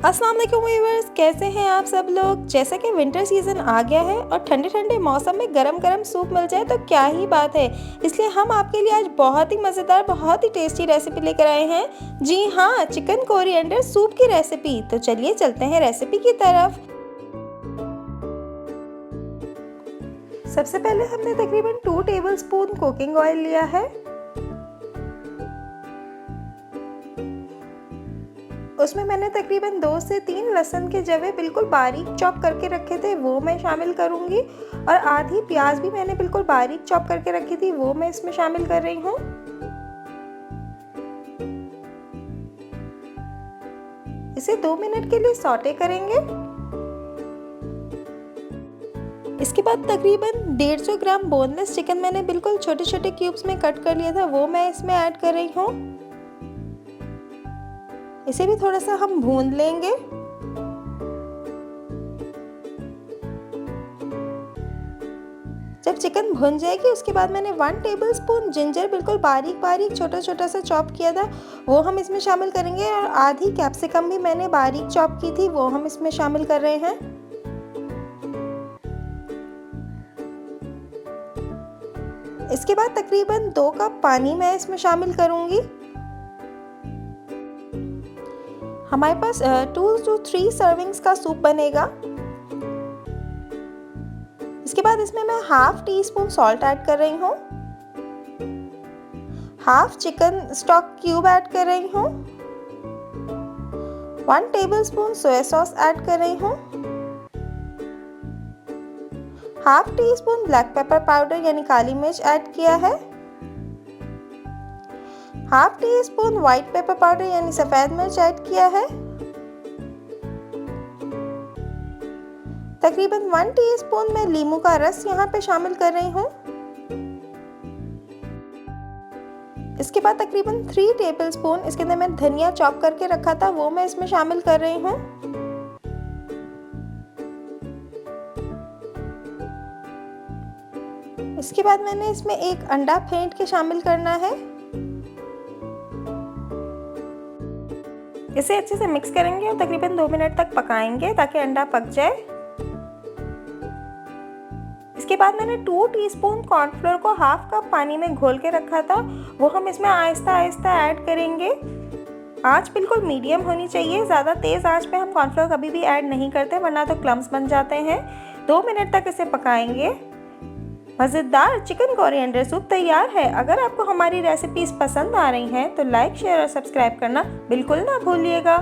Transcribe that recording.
अस्सलाम वालेकुम व्यूअर्स, कैसे हैं आप सब लोग। जैसा कि विंटर सीज़न आ गया है और ठंडे ठंडे मौसम में गरम गरम सूप मिल जाए तो क्या ही बात है। इसलिए हम आपके लिए आज बहुत ही मज़ेदार, बहुत ही टेस्टी रेसिपी लेकर आए हैं। जी हाँ, चिकन कोरिएंडर सूप की रेसिपी। तो चलिए चलते हैं रेसिपी की तरफ। सबसे पहले हमने तकरीबन 2 टेबलस्पून कुकिंग ऑयल लिया है। उसमें मैंने तकरीबन 2 से 3 लहसुन के जवे बिल्कुल बारीक चॉप करके रखे थे, वो मैं शामिल करूंगी। और आधी प्याज भी मैंने बिल्कुल बारीक चॉप करके रखी थी, वो मैं इसमें शामिल कर रही हूँ। इसे 2 मिनट के लिए सौटे करेंगे। इसके बाद तकरीबन 150 ग्राम बोनलेस चिकन मैंने बिल्कुल छोटे छोटे क्यूब्स में कट कर लिया था, वो मैं इसमें ऐड कर रही हूँ। इसे भी थोड़ा सा हम भून लेंगे। जब चिकन भुन जाएगी उसके बाद मैंने 1 टेबलस्पून जिंजर बिल्कुल बारीक बारीक छोटा छोटा सा चॉप किया था, वो हम इसमें शामिल करेंगे। और आधी कैप्सिकम भी मैंने बारीक चॉप की थी, वो हम इसमें शामिल कर रहे हैं। इसके बाद तकरीबन 2 कप पानी मैं इसमें शामिल करूंगी। हमारे पास 2 to 3 सर्विंग्स का सूप बनेगा। इसके बाद इसमें मैं half tea spoon salt add कर रही हूँ, half chicken stock cube add कर रही हूँ, 1 टेबलस्पून सोया सॉस ऐड कर रही हूँ, half tea spoon black pepper powder यानी काली मिर्च ऐड किया है, half tea spoon white pepper powder यानी सफ़ेद मिर्च ऐड किया है, तकरीबन 1 टीस्पून मैं लीमू का रस यहाँ पे शामिल कर रही हूँ। इसके बाद तकरीबन 3 टेबलस्पून इसके अंदर मैंने धनिया चॉप करके रखा था, वो मैं इसमें शामिल कर रही हूँ। इसके बाद मैंने इसमें एक अंडा फेंट के शामिल करना है। इसे अच्छे से मिक्स करेंगे और तकरीबन 2 मिनट तक पकाएंगे ताकि अंडा पक जाए। इसके बाद मैंने 2 टीस्पून कॉर्नफ्लोर को हाफ कप पानी में घोल के रखा था, वो हम इसमें आहिस्ता आहिस्ता ऐड करेंगे। आंच बिल्कुल मीडियम होनी चाहिए, ज़्यादा तेज़ आंच पे हम कॉर्नफ्लोर कभी भी ऐड नहीं करते वरना तो क्लम्स बन जाते हैं। 2 मिनट तक इसे पकाएंगे। मज़ेदार चिकन कोरिएंडर सूप तैयार है। अगर आपको हमारी रेसिपीज़ पसंद आ रही हैं तो लाइक, शेयर और सब्सक्राइब करना बिल्कुल ना भूलिएगा।